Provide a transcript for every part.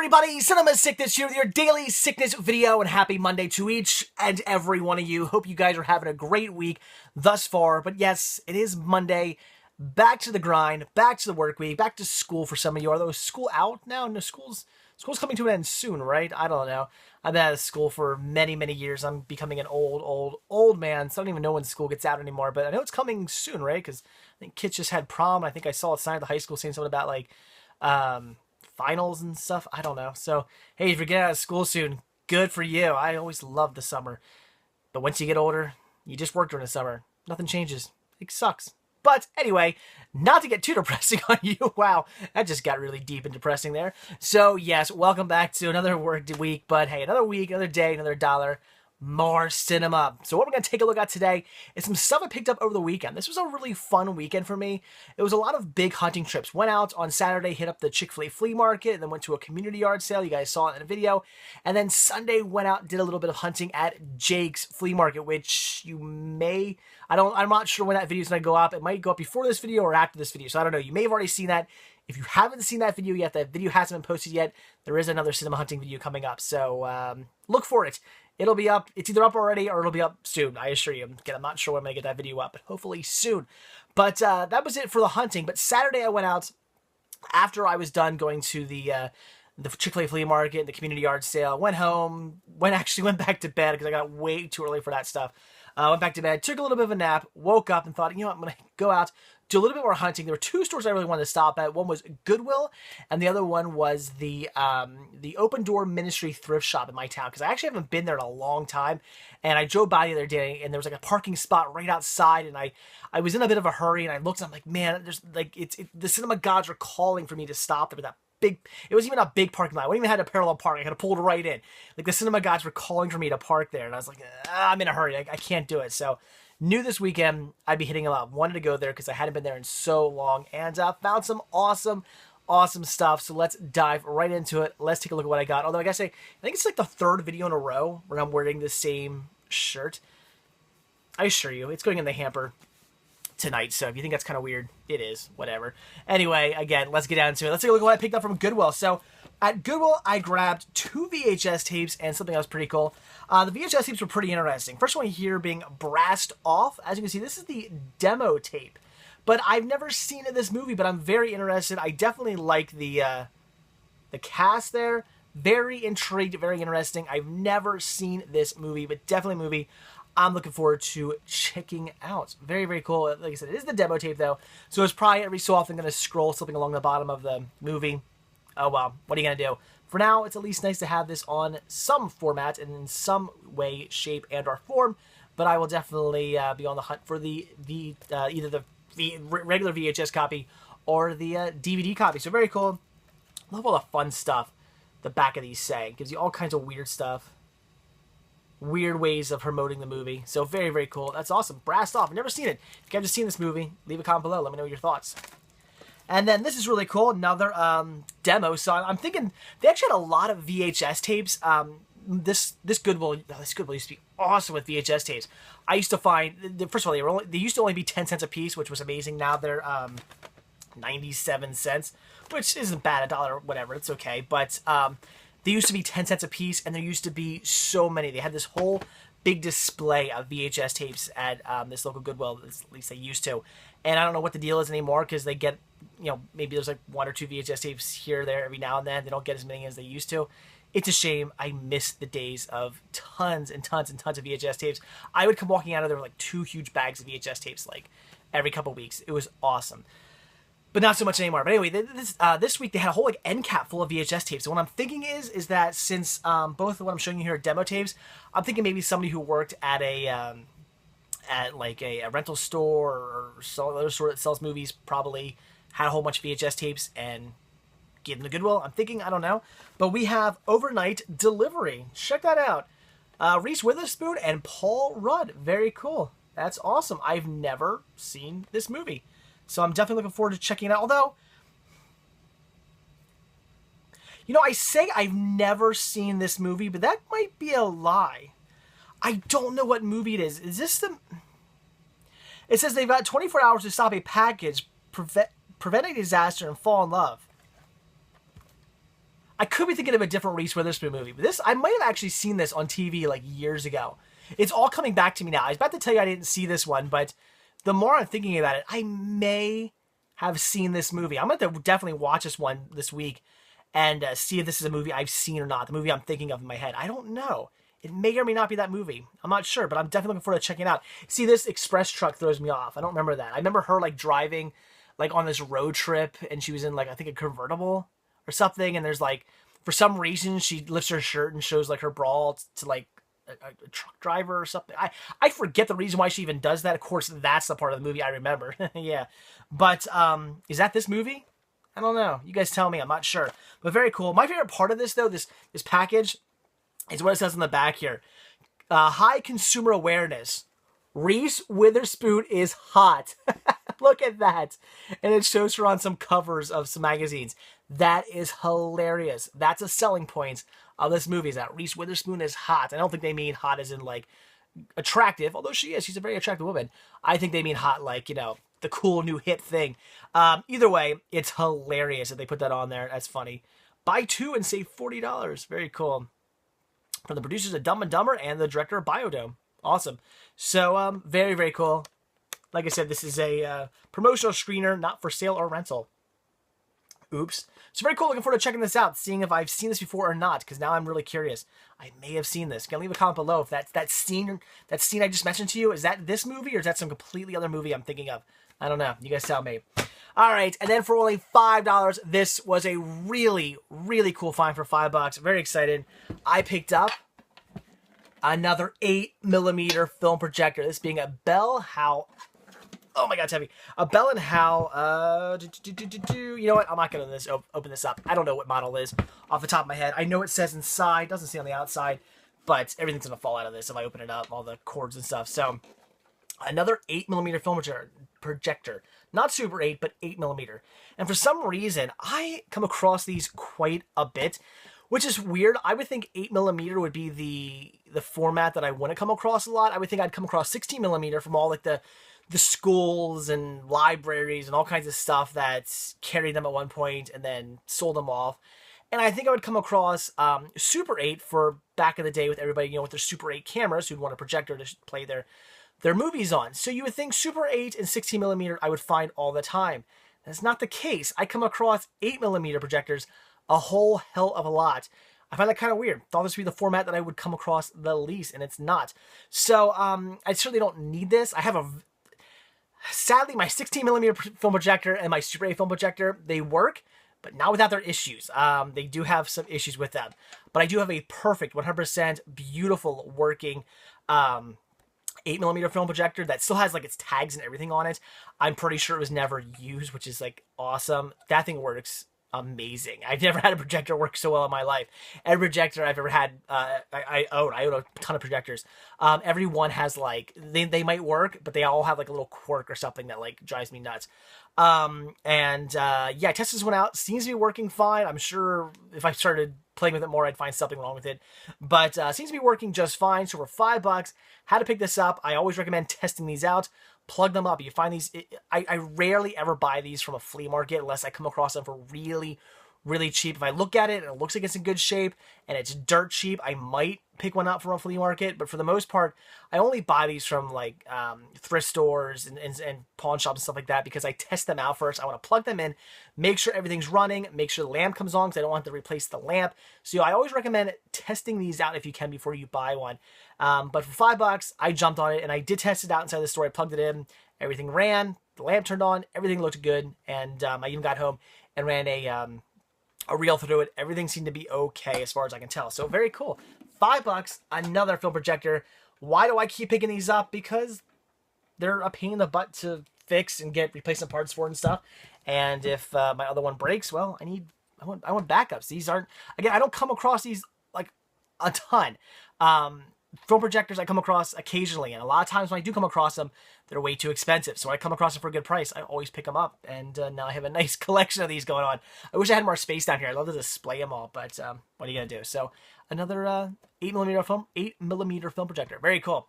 everybody, Cinema Sickness here with your daily sickness video, and happy Monday to each and every one of you. Hope you guys are having a great week thus far, but yes, it is Monday. Back to the grind, back to the work week, back to school for some of you. Are those school out now? No, school's coming to an end soon, right? I don't know. I've been out of school for many, many years. I'm becoming an old man, so I don't even know when school gets out anymore, but I know it's coming soon, right? Because I think kids just had prom. I think I saw a sign at the high school saying something about, like, finals and stuff. I don't know. So, hey, if you're getting out of school soon, good for you. I always loved the summer. But once you get older, you just work during the summer. Nothing changes. It sucks. But anyway, not to get too depressing on you. Wow, that just got really deep and depressing there. So yes, welcome back to another work week. But hey, another week, another day, another dollar. More cinema. So what we're going to take a look at today is some stuff I picked up over the weekend. This was a really fun weekend for me. It was a lot of big hunting trips. Went out on Saturday, hit up the Chick-fil-A flea market, and then went to a community yard sale. You guys saw it in a video. And then Sunday went out and did a little bit of hunting at Jake's flea market, which you may... I'm not sure when that video is going to go up. It might go up before this video or after this video. So I don't know. You may have already seen that. If you haven't seen that video yet, that video hasn't been posted yet, there is another cinema hunting video coming up. So look for it. It'll be up. It's either up already or it'll be up soon. I assure you. Again, I'm not sure when I'm going to get that video up, but hopefully soon. But that was it for the hunting. But Saturday I went out after I was done going to the Chick-fil-A flea market and the community yard sale. Went home. Actually went back to bed because I got way too early for that stuff. Went back to bed, took a little bit of a nap, woke up and thought, you know what, I'm going to go out, do a little bit more hunting. There were two stores I really wanted to stop at. One was Goodwill, and the other one was the Open Door Ministry thrift shop in my town, because I actually haven't been there in a long time. And I drove by the other day, and there was like a parking spot right outside, and I was in a bit of a hurry, and I looked, and I'm like, man, there's like the cinema gods are calling for me to stop there with that big. It wasn't even a big parking lot. I wouldn't even had a parallel park. I had to pull it right in. Like, the cinema gods were calling for me to park there, and I was like, I'm in a hurry. I can't do it. So knew this weekend I'd be hitting a lot. Wanted to go there because I hadn't been there in so long, and found some awesome stuff. So let's dive right into it. Let's take a look at what I got. Although I gotta say, I think it's like the third video in a row where I'm wearing the same shirt. I assure you, it's going in the hamper tonight, so if you think that's kind of weird, it is. Whatever. Anyway, again, let's get down to it. Let's take a look at what I picked up from Goodwill. So at Goodwill, I grabbed 2 VHS tapes and something else pretty cool. The VHS tapes were pretty interesting. First one here being Brassed Off. As you can see, this is the demo tape. But I've never seen this movie, but I'm very interested. I definitely like the cast there. Very intrigued, very interesting. I've never seen this movie, but definitely a movie I'm looking forward to checking out. Very, very cool. Like I said, it is the demo tape, though, so it's probably every so often going to scroll something along the bottom of the movie. Oh, well, what are you going to do? For now, it's at least nice to have this on some format and in some way, shape, and or form, but I will definitely be on the hunt for either the regular VHS copy or the DVD copy. So very cool. Love all the fun stuff the back of these say. Gives you all kinds of weird stuff. Weird ways of promoting the movie. So very, very cool. That's awesome. Brassed Off. I've never seen it. If you guys have seen this movie, leave a comment below. Let me know your thoughts. And then this is really cool. Another demo. So I'm thinking they actually had a lot of VHS tapes. This Goodwill used to be awesome with VHS tapes. I used to find, first of all, they used to only be 10 cents a piece, which was amazing. Now they're 97 cents, which isn't bad. $1, whatever. It's okay. But they used to be 10 cents a piece, and there used to be so many. They had this whole big display of VHS tapes at this local Goodwill, at least they used to. And I don't know what the deal is anymore, because they get, maybe there's like 1 or 2 VHS tapes here or there every now and then. They don't get as many as they used to. It's a shame. I miss the days of tons and tons and tons of VHS tapes. I would come walking out of there with like 2 huge bags of VHS tapes like every couple weeks. It was awesome. But not so much anymore. But anyway, this week they had a whole end cap full of VHS tapes. And what I'm thinking is that since both of what I'm showing you here are demo tapes, I'm thinking maybe somebody who worked at a rental store or some other store that sells movies probably had a whole bunch of VHS tapes and gave them to Goodwill. I'm thinking, I don't know. But we have Overnight Delivery. Check that out. Reese Witherspoon and Paul Rudd. Very cool. That's awesome. I've never seen this movie. So I'm definitely looking forward to checking it out. Although, I say I've never seen this movie, but that might be a lie. I don't know what movie it is. Is this the... It says they've got 24 hours to stop a package, prevent a disaster, and fall in love. I could be thinking of a different Reese Witherspoon movie, but I might have actually seen this on TV like years ago. It's all coming back to me now. I was about to tell you I didn't see this one, but the more I'm thinking about it, I may have seen this movie. I'm going to definitely watch this one this week and see if this is a movie I've seen or not, the movie I'm thinking of in my head. I don't know. It may or may not be that movie. I'm not sure, but I'm definitely looking forward to checking it out. See, this express truck throws me off. I don't remember that. I remember her like driving like on this road trip, and she was in like, I think, a convertible or something, and there's like, for some reason, she lifts her shirt and shows like her bra to like a truck driver or something. I forget the reason why she even does that. Of course, that's the part of the movie I remember. Yeah. But is that this movie? I don't know. You guys tell me. I'm not sure. But very cool. My favorite part of this, though, this package, is what it says on the back here. High consumer awareness. Reese Witherspoon is hot. Look at that. And it shows her on some covers of some magazines. That is hilarious. That's a selling point of this movie, is that Reese Witherspoon is hot. I don't think they mean hot as in like attractive, although she is. She's a very attractive woman. I think they mean hot like, you know, the cool new hip thing. Either way, it's hilarious that they put that on there. That's funny. Buy 2 and save $40. Very cool. From the producers of Dumb and Dumber and the director of Biodome. Awesome. So, very, very cool. Like I said, this is a promotional screener, not for sale or rental. Oops. So very cool. Looking forward to checking this out, seeing if I've seen this before or not, because now I'm really curious. I may have seen this. Can leave a comment below if that scene I just mentioned to you, is that this movie or is that some completely other movie I'm thinking of? I don't know. You guys tell me. All right, and then for only $5, this was a really, really cool find for $5. Very excited. I picked up another 8mm film projector. This being a Bell Howell. Oh my God, it's heavy. A Bell & Howell. You know what? I'm not going to open this up. I don't know what model it is off the top of my head. I know it says inside. Doesn't say on the outside. But everything's going to fall out of this if I open it up. All the cords and stuff. So, another 8mm film projector. Not Super 8, but 8mm. And for some reason, I come across these quite a bit, which is weird. I would think 8mm would be the format that I wouldn't come across a lot. I would think I'd come across 16mm from all like the schools and libraries and all kinds of stuff that carried them at one point and then sold them off. And I think I would come across Super 8 for back in the day with everybody, you know, with their Super 8 cameras who'd want a projector to play their movies on. So you would think Super 8 and 16mm I would find all the time. That's not the case. I come across 8mm projectors a whole hell of a lot. I find that kind of weird. Thought this would be the format that I would come across the least, and it's not. So I certainly don't need this. I have sadly, my 16mm film projector and my Super 8 film projector, they work, but not without their issues. They do have some issues with them. But I do have a perfect, 100% beautiful working 8mm film projector that still has like its tags and everything on it. I'm pretty sure it was never used, which is like awesome. That thing works amazing. I've never had a projector work so well in my life. Every projector I've ever had, I own a ton of projectors. Every one has like, they might work, but they all have like a little quirk or something that like drives me nuts. Yeah, I tested this one out. Seems to be working fine. I'm sure if I started playing with it more, I'd find something wrong with it. But seems to be working just fine. So for $5, how to pick this up. I always recommend testing these out. Plug them up. You find these. I rarely ever buy these from a flea market unless I come across them for really, really cheap. If I look at it and it looks like it's in good shape and it's dirt cheap, I might pick one up from a flea market. But for the most part, I only buy these from like thrift stores and pawn shops and stuff like that because I test them out first. I want to plug them in, make sure everything's running, make sure the lamp comes on because I don't want to replace the lamp. So I always recommend testing these out if you can before you buy one. But for $5, I jumped on it and I did test it out inside the store. I plugged it in, everything ran, the lamp turned on, everything looked good, and I even got home and ran a reel through it. Everything seemed to be okay as far as I can tell. So very cool. $5, another film projector. Why do I keep picking these up? Because they're a pain in the butt to fix and get replacement parts for and stuff. And if my other one breaks, well, I want backups. These aren't, again, I don't come across these like a ton. Film projectors I come across occasionally, and a lot of times when I do come across them, they're way too expensive. So when I come across them for a good price, I always pick them up, and now I have a nice collection of these going on. I wish I had more space down here. I'd love to display them all, but what are you gonna do? So another 8mm film projector. Very cool.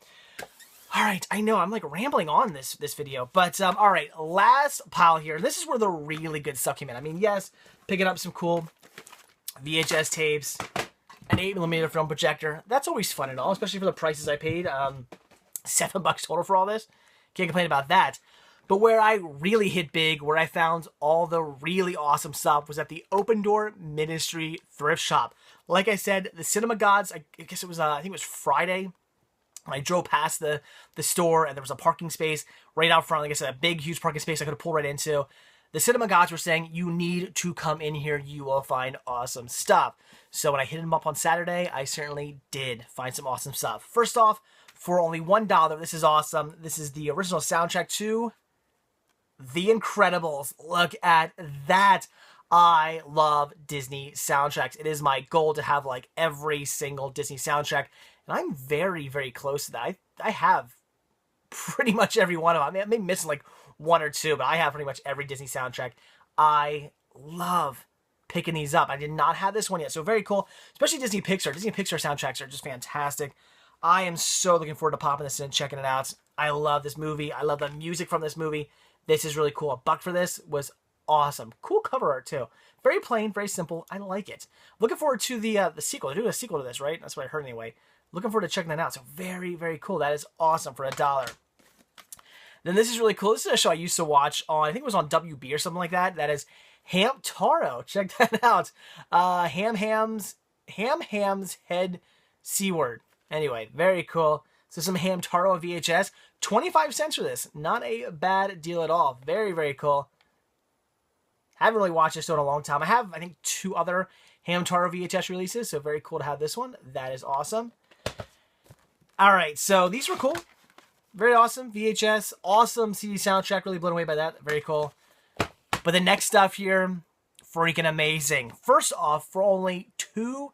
All right, I know I'm like rambling on this video, but all right, last pile here. This is where the really good stuff came in. I mean, yes, picking up some cool VHS tapes, an 8mm film projector. That's always fun and all, especially for the prices I paid. $7 total for all this. Can't complain about that. But where I really hit big, where I found all the really awesome stuff, was at the Open Door Ministry thrift shop. Like I said, the Cinema Gods, I guess it was, I think it was Friday. I drove past the store, and there was a parking space right out front. Like I said, a big, huge parking space I could pull right into. The Cinema Gods were saying, you need to come in here. You will find awesome stuff. So when I hit them up on Saturday, I certainly did find some awesome stuff. First off, for only $1, this is awesome. This is the original soundtrack to The Incredibles. Look at that. I love Disney soundtracks. It is my goal to have like every single Disney soundtrack. And I'm very, very close to that. I have pretty much every one of them. I mean, I may be missing like one or two, but I have pretty much every Disney soundtrack. I love picking these up. I did not have this one yet, so very cool. Especially Disney Pixar. Disney Pixar soundtracks are just fantastic. I am so looking forward to popping this in and checking it out. I love this movie. I love the music from this movie. This is really cool. $1 for this was awesome. Cool cover art too. Very plain, very simple. I like it. Looking forward to the sequel. They're doing a sequel to this, right? That's what I heard anyway. Looking forward to checking that out. So very, very cool. That is awesome for $1. Then this is really cool. This is a show I used to watch on, I think it was on WB or something like that. That is Hamtaro. Check that out. Ham's Head Seaward. Anyway, very cool. So some Hamtaro VHS. 25 cents for this. Not a bad deal at all. Very, very cool. Haven't really watched this show in a long time. I have, I think, 2 other Hamtaro VHS releases, so very cool to have this one. That is awesome. All right, so these were cool. Very awesome. VHS. Awesome CD soundtrack. Really blown away by that. Very cool. But the next stuff here, freaking amazing. First off, for only $2,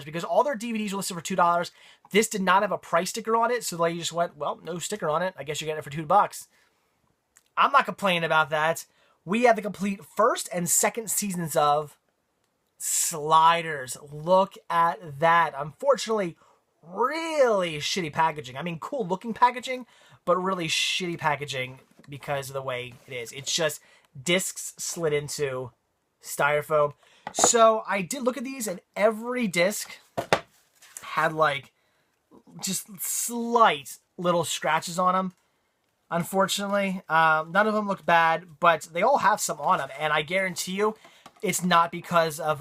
because all their DVDs were listed for $2. This did not have a price sticker on it, so they just went, well, no sticker on it. I guess you get it for $2. I'm not complaining about that. We have the complete first and second seasons of Sliders. Look at that. Unfortunately, really shitty packaging. I mean, cool looking packaging, but really shitty packaging because of the way it is. It's just discs slid into styrofoam. So I did look at these, and every disc had like just slight little scratches on them. Unfortunately, none of them look bad, but they all have some on them, and I guarantee you, it's not because of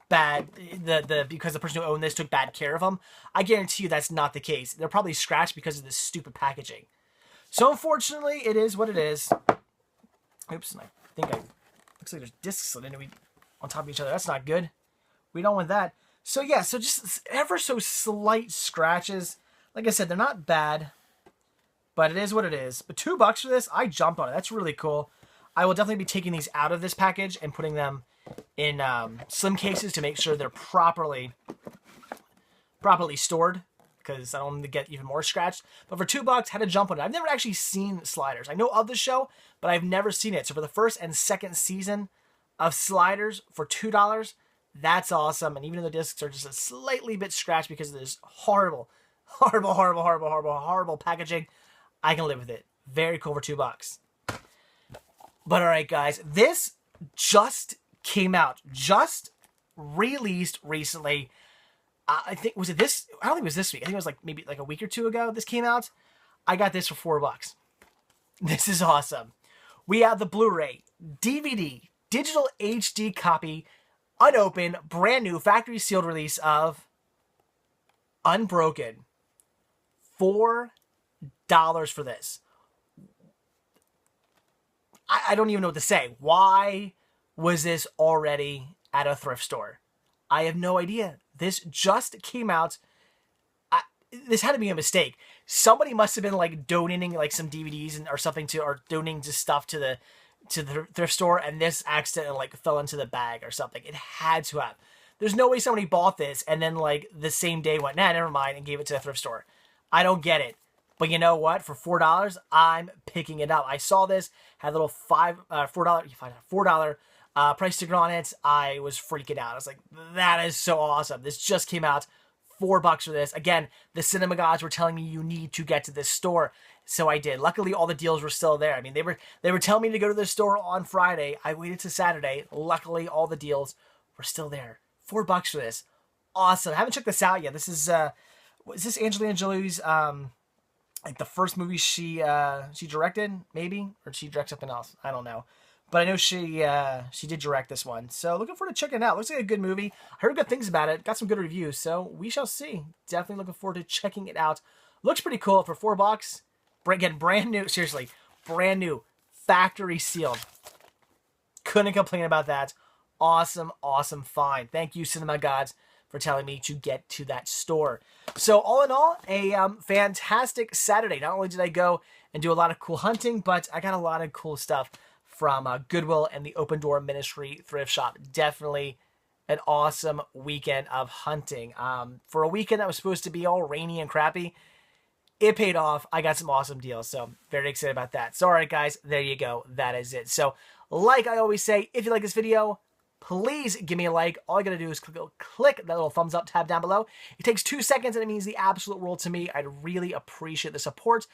because the person who owned this took bad care of them. I guarantee you that's not the case. They're probably scratched because of this stupid packaging. So unfortunately, it is what it is. Oops, and I think looks like there's discs slid into on top of each other. That's not good. We don't want that. So yeah, so just ever so slight scratches. Like I said, they're not bad, but it is what it is. But $2 for this, I jumped on it. That's really cool. I will definitely be taking these out of this package and putting them in slim cases to make sure they're properly stored, because I don't want them to get even more scratched. But for $2, had to jump on it. I've never actually seen Sliders. I know of the show, but I've never seen it. So for the first and second season of Sliders for $2, that's awesome. And even though the discs are just a slightly bit scratched because of this horrible packaging, I can live with it. Very cool for $2. But all right, guys, this just came out, just released recently. I think, was it this? I don't think it was this week. I think it was like maybe like a week or two ago this came out. I got this for $4. This is awesome. We have the Blu-ray, DVD, digital HD copy, unopened, brand new, factory sealed release of Unbroken. $4 for this. I don't even know what to say. Why was this already at a thrift store? I have no idea. This just came out. This had to be a mistake. Somebody must have been like donating like some DVDs or something or donating just stuff to the thrift store, and this accidentally like fell into the bag or something. It had to have. There's no way somebody bought this and then like the same day went, nah, never mind, and gave it to the thrift store. I don't get it. But you know what? For $4, I'm picking it up. I saw this, had a little $4 price sticker on it. I was freaking out. I was like, that is so awesome. This just came out. $4 for this. Again, the Cinema Gods were telling me you need to get to this store. So I did. Luckily, all the deals were still there. I mean, they were telling me to go to the store on Friday. I waited to Saturday. Luckily, all the deals we're still there. $4 for this. Awesome. I haven't checked this out yet. This is this Angelina Jolie's like the first movie she directed, maybe? Or did she direct something else? I don't know. But I know she did direct this one. So looking forward to checking it out. Looks like a good movie. I heard good things about it. Got some good reviews. So we shall see. Definitely looking forward to checking it out. Looks pretty cool for $4. Getting brand new. Seriously, brand new. Factory sealed. Couldn't complain about that. Awesome, awesome find. Thank you, Cinema Gods, for telling me to get to that store. So all in all, a fantastic Saturday. Not only did I go and do a lot of cool hunting, but I got a lot of cool stuff from Goodwill and the Open Door Ministry thrift shop. Definitely an awesome weekend of hunting. For a weekend that was supposed to be all rainy and crappy, it paid off. I got some awesome deals, so very excited about that. So all right, guys, there you go. That is it. So like I always say, if you like this video, please give me a like. All you gotta do is click that little thumbs up tab down below. It takes 2 seconds and it means the absolute world to me. I'd really appreciate the support.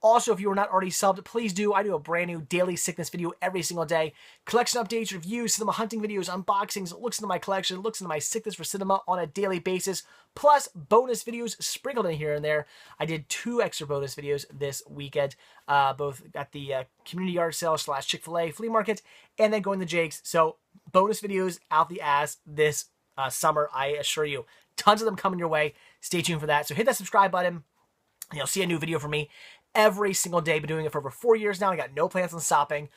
Also, if you are not already subbed, please do. I do a brand new daily sickness video every single day. Collection updates, reviews, cinema hunting videos, unboxings, looks into my collection, looks into my sickness for cinema on a daily basis, plus bonus videos sprinkled in here and there. I did 2 extra bonus videos this weekend, both at the community yard sale / Chick-fil-A flea market, and then going to Jake's. So bonus videos out the ass this summer, I assure you. Tons of them coming your way. Stay tuned for that. So hit that subscribe button. You'll see a new video from me every single day. Been doing it for over 4 years now. I got no plans on stopping.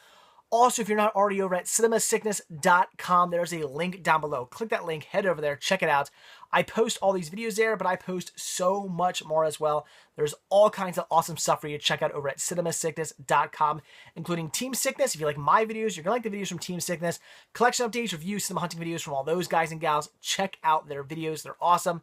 Also, if you're not already over at cinemasickness.com, there's a link down below. Click that link, head over there, check it out. I post all these videos there, but I post so much more as well. There's all kinds of awesome stuff for you to check out over at cinemasickness.com, including Team Sickness. If you like my videos, you're going to like the videos from Team Sickness. Collection updates, reviews, cinema hunting videos from all those guys and gals. Check out their videos. They're awesome.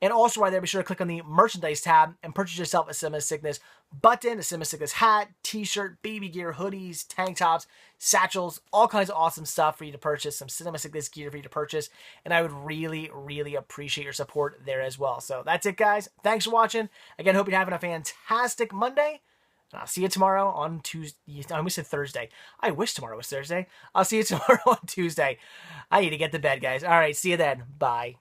And also right there, be sure to click on the merchandise tab and purchase yourself a Cinema Sickness button, a Cinema Sickness hat, t-shirt, baby gear, hoodies, tank tops, satchels, all kinds of awesome stuff for you to purchase, some Cinema Sickness gear for you to purchase, and I would really, really appreciate your support there as well. So that's it, guys. Thanks for watching. Again, hope you're having a fantastic Monday, and I'll see you tomorrow on Tuesday. I almost said Thursday. I wish tomorrow was Thursday. I'll see you tomorrow on Tuesday. I need to get to bed, guys. All right, see you then. Bye.